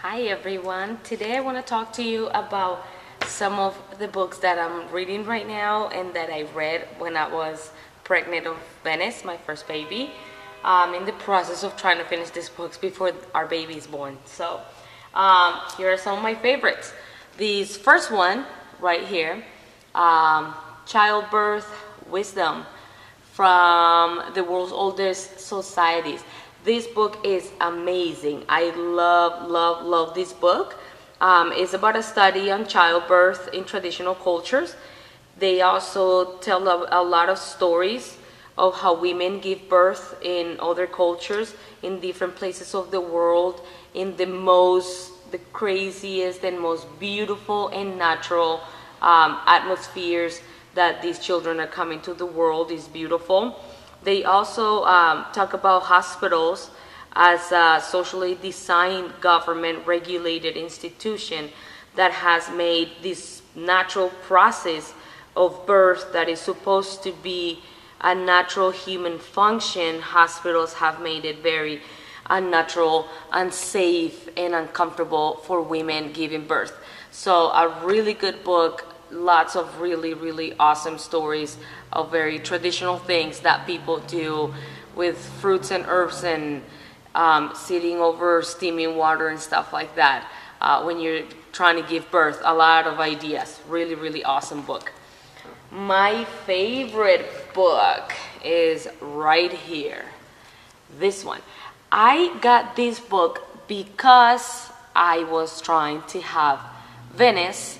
Hi everyone. Today I want to talk to you about some of the books that I'm reading right now and that I read when I was pregnant of Venice, my first baby. I'm in the process of trying to finish these books before our baby is born. So here are some of my favorites. This first one right here, Childbirth Wisdom from the world's oldest societies. This book is amazing. I love this book. It's about a study on childbirth in traditional cultures. They also tell a lot of stories of how women give birth in other cultures, in different places of the world, in the craziest and most beautiful and natural atmospheres that these children are coming to the world is beautiful. They also talk about hospitals as a socially designed, government-regulated institution that has made this natural process of birth that is supposed to be a natural human function. Hospitals have made it very unnatural, unsafe, and uncomfortable for women giving birth. So a really good book. Lots of really awesome stories of very traditional things that people do with fruits and herbs and sitting over steaming water and stuff like that when you're trying to give birth. A lot of ideas. Really awesome book. My favorite book is right here. This one. I got this book because I was trying to have Venice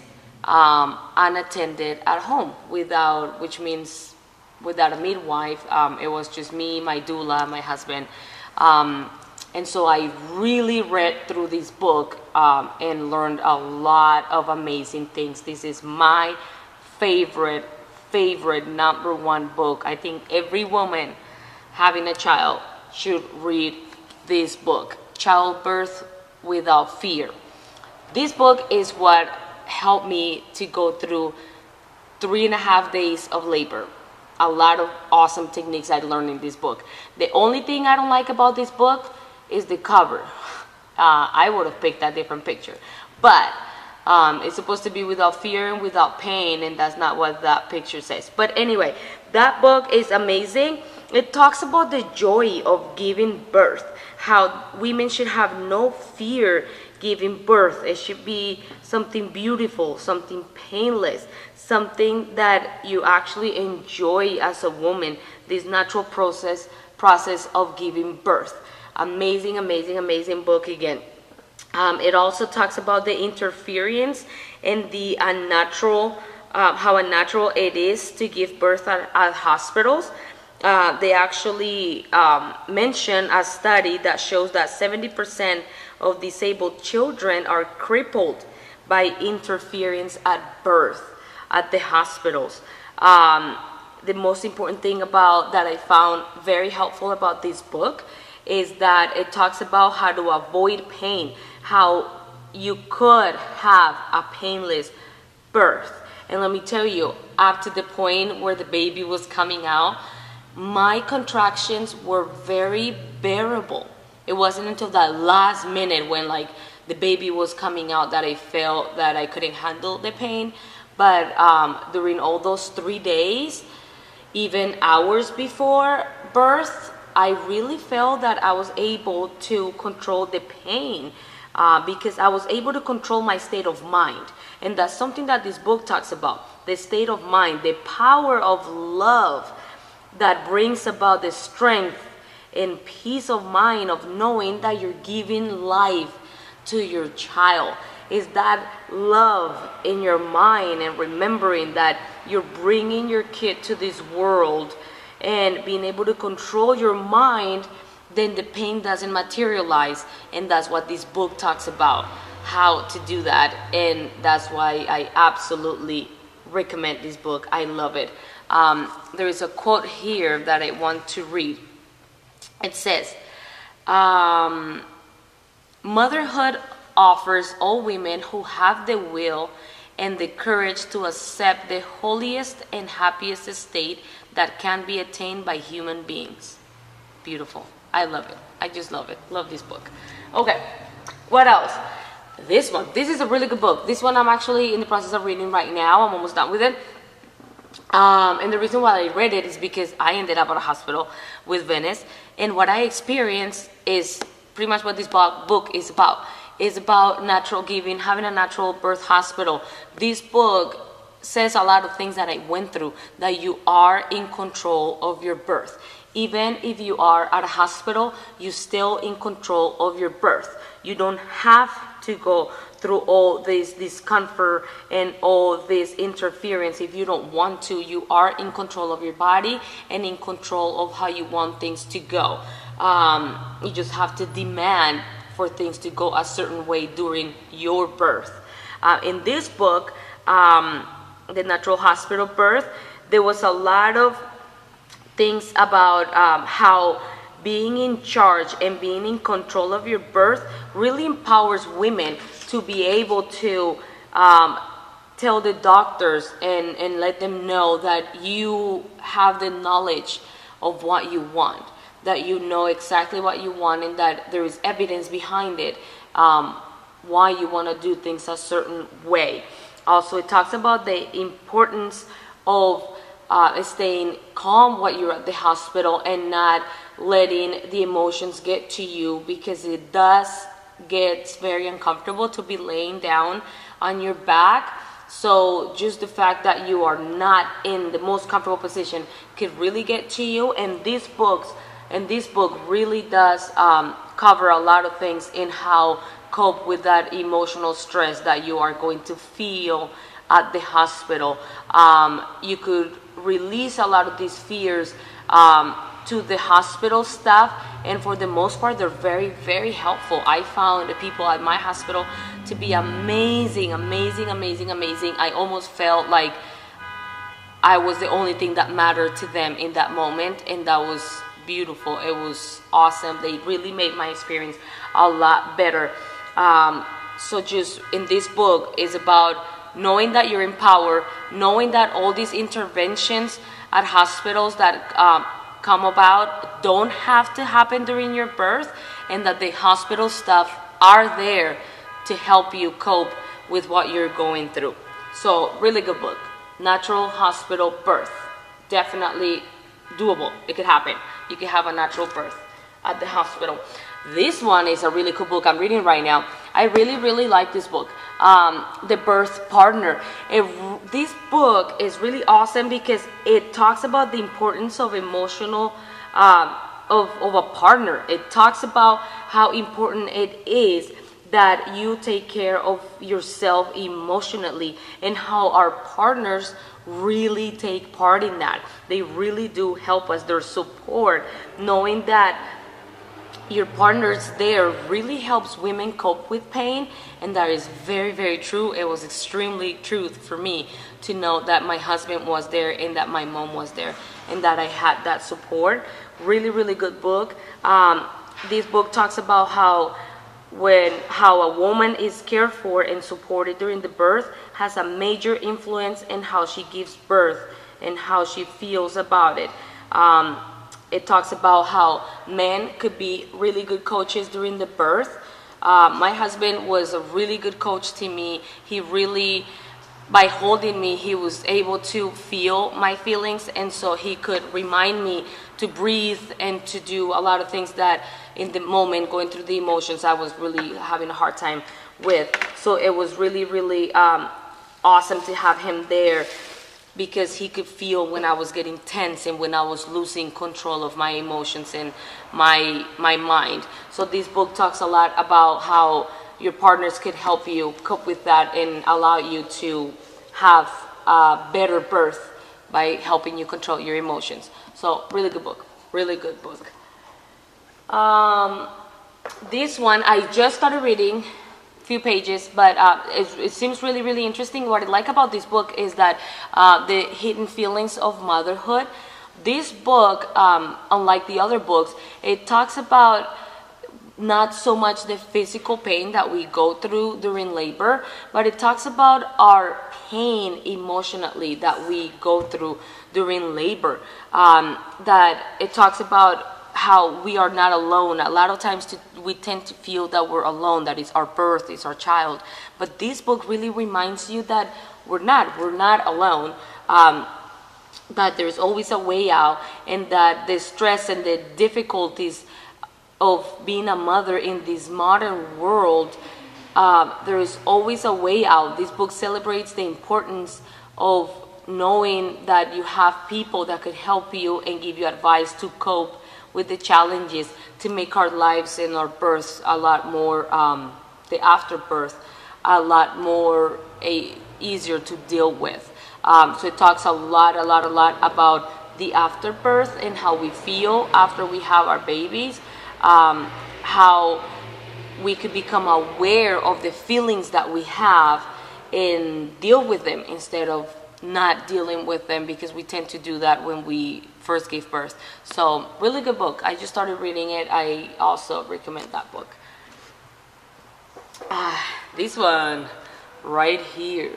unattended at home which means without a midwife. It was just me, my doula, my husband, and so I really read through this book and learned a lot of amazing things. This is my favorite number one book. I think every woman having a child should read this book, Childbirth Without Fear. This book is what helped me to go through 3.5 days of labor. A lot of awesome techniques I learned in this book. The only thing I don't like about this book is the cover. I would have picked a different picture, but it's supposed to be without fear and without pain, and that's not what that picture says. But anyway, that book is amazing. It talks about the joy of giving birth, how women should have no fear giving birth. It should be something beautiful, something painless, something that you actually enjoy as a woman, this natural process of giving birth. Amazing book again. It also talks about the interference and the unnatural, how unnatural it is to give birth at hospitals. They actually mention a study that shows that 70% of disabled children are crippled by interference at birth at the hospitals. The most important thing about that I found very helpful about this book is that it talks about how to avoid pain, how you could have a painless birth. And let me tell you, up to the point where the baby was coming out, my contractions were very bearable. It wasn't until that last minute when the baby was coming out that I felt that I couldn't handle the pain. But during all those 3 days, even hours before birth, I really felt that I was able to control the pain because I was able to control my state of mind. And that's something that this book talks about, the state of mind, the power of love that brings about the strength and peace of mind of knowing that you're giving life to your child. Is that love in your mind and remembering that you're bringing your kid to this world and being able to control your mind, then the pain doesn't materialize. And that's what this book talks about, how to do that. And that's why I absolutely recommend this book. I love it. There is a quote here that I want to read. It says, motherhood offers all women who have the will and the courage to accept the holiest and happiest state that can be attained by human beings. Beautiful. I love it. I just love it. Love this book. Okay, what else? This is a really good book. This one I'm actually in the process of reading right now. I'm almost done with it. And the reason why I read it is because I ended up at a hospital with Venice, and what I experienced is pretty much what this book is about. It's about natural giving, having a natural birth hospital. This book says a lot of things that I went through, that you are in control of your birth. Even if you are at a hospital, you're still in control of your birth. You don't have to go through all this discomfort and all this interference if you don't want to. You are in control of your body and in control of how you want things to go. You just have to demand for things to go a certain way during your birth. In this book, The Natural Hospital Birth, there was a lot of things about how being in charge and being in control of your birth really empowers women to be able to tell the doctors and let them know that you have the knowledge of what you want, that you know exactly what you want, and that there is evidence behind it, why you want to do things a certain way. Also, it talks about the importance of staying calm while you're at the hospital and not letting the emotions get to you, because it does get very uncomfortable to be laying down on your back. So just the fact that you are not in the most comfortable position could really get to you. And this book really does cover a lot of things in how cope with that emotional stress that you are going to feel at the hospital. You could release a lot of these fears to the hospital staff, and for the most part they're very, very helpful. I found the people at my hospital to be amazing. I almost felt like I was the only thing that mattered to them in that moment, and that was beautiful. It was awesome. They really made my experience a lot better. So just in this book is about knowing that you're in power, knowing that all these interventions at hospitals that come about don't have to happen during your birth, and that the hospital staff are there to help you cope with what you're going through. So really good book, Natural Hospital Birth. Definitely doable. It could happen. You can have a natural birth at the hospital. This one is a really cool book I'm reading right now. I really like this book, The Birth Partner. This book is really awesome because it talks about the importance of emotional of a partner. It talks about how important it is that you take care of yourself emotionally, and how our partners really take part in that. They really do help us. Their support, knowing that your partner's there, really helps women cope with pain, and that is very, very true. It was extremely true for me to know that my husband was there and that my mom was there and that I had that support. Really good book. This book talks about how a woman is cared for and supported during the birth has a major influence in how she gives birth and how she feels about it. It talks about how men could be really good coaches during the birth. My husband was a really good coach to me. He really, by holding me, he was able to feel my feelings, and so he could remind me to breathe and to do a lot of things that in the moment, going through the emotions, I was really having a hard time with. So it was really awesome to have him there, because he could feel when I was getting tense and when I was losing control of my emotions and my mind. So this book talks a lot about how your partners could help you cope with that and allow you to have a better birth by helping you control your emotions. So really good book, really good book. This one I just started reading few pages, but it seems really interesting. What I like about this book is that the hidden feelings of motherhood. This book, unlike the other books, it talks about not so much the physical pain that we go through during labor, but it talks about our pain emotionally that we go through during labor. That it talks about how we are not alone. A lot of times we tend to feel that we're alone, that it's our birth, it's our child. But this book really reminds you that we're not alone. That there's always a way out, and that the stress and the difficulties of being a mother in this modern world, there is always a way out. This book celebrates the importance of knowing that you have people that could help you and give you advice to cope with the challenges, to make our lives and our births a lot more, the afterbirth, a lot more easier to deal with. So it talks a lot about the afterbirth and how we feel after we have our babies, how we could become aware of the feelings that we have and deal with them instead of not dealing with them, because we tend to do that when we first gave birth. So really good book. I just started reading it. I also recommend that book. This one right here,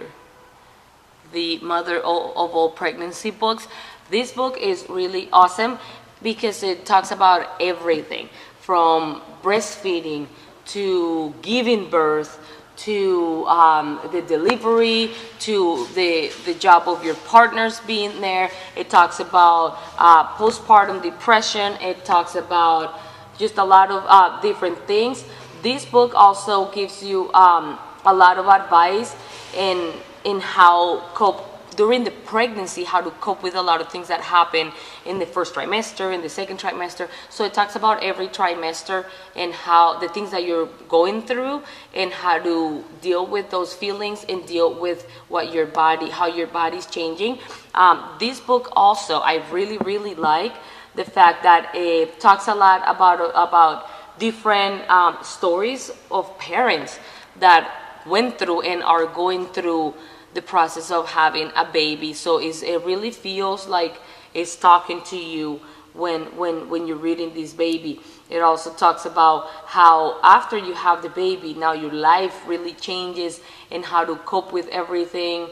the Mother of All Pregnancy books. This book is really awesome because it talks about everything from breastfeeding to giving birth to the delivery, to the job of your partners being there. It talks about postpartum depression. It talks about just a lot of different things. This book also gives you a lot of advice in how cope during the pregnancy, how to cope with a lot of things that happen in the first trimester, in the second trimester. So it talks about every trimester and how the things that you're going through and how to deal with those feelings and deal with what your body, how your body's changing. This book also, I really like the fact that it talks a lot about different stories of parents that went through and are going through the process of having a baby. So it really feels like it's talking to you when you're reading this baby. It also talks about how after you have the baby, now your life really changes and how to cope with everything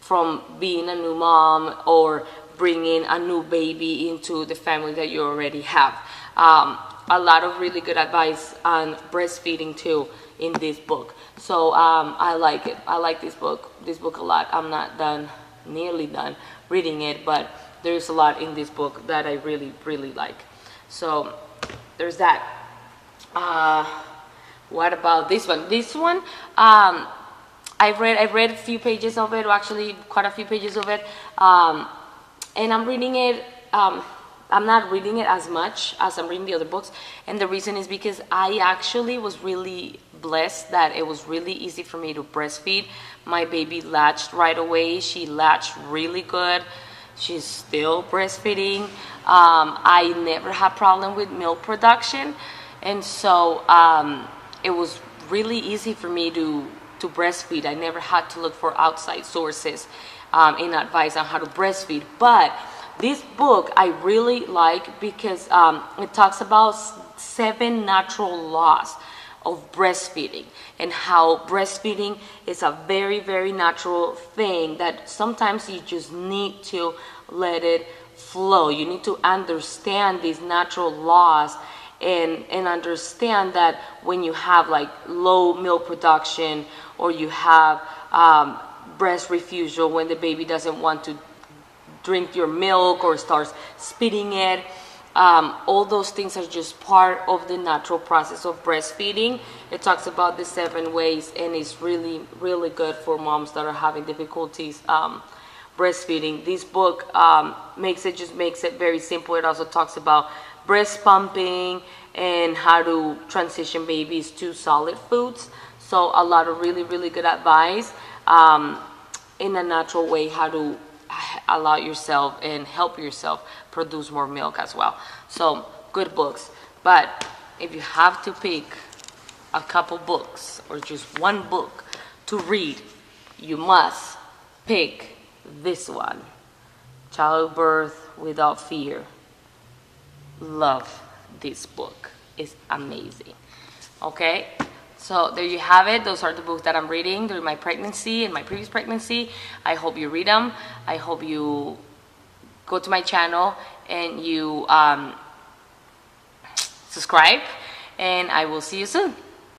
from being a new mom or bringing a new baby into the family that you already have. A lot of really good advice on breastfeeding too in this book. So I like it. I like this book a lot. I'm not nearly done reading it, but there's a lot in this book that I really like. So there's that. What about this one? This one, I read a few pages of it, or actually quite a few pages of it, and I'm reading it. I'm not reading it as much as I'm reading the other books, and the reason is because I actually was really blessed that it was really easy for me to breastfeed. My baby latched right away. She latched really good. She's still breastfeeding. I never had problem with milk production, and so it was really easy for me to breastfeed. I never had to look for outside sources in advice on how to breastfeed. But this book I really like because it talks about 7 natural laws of breastfeeding and how breastfeeding is a very natural thing that sometimes you just need to let it flow. You need to understand these natural laws and understand that when you have like low milk production or you have breast refusal, when the baby doesn't want to drink your milk or starts spitting it, all those things are just part of the natural process of breastfeeding. It talks about the 7 ways, and it's really good for moms that are having difficulties breastfeeding. This book makes it very simple. It also talks about breast pumping and how to transition babies to solid foods. So a lot of really good advice in a natural way, how to allow yourself and help yourself produce more milk as well. So good books. But if you have to pick a couple books or just one book to read, you must pick this one, Childbirth Without Fear. Love this book. It's amazing. Okay, so there you have it. Those are the books that I'm reading during my pregnancy and my previous pregnancy. I hope you read them. I hope you go to my channel and you subscribe, and I will see you soon.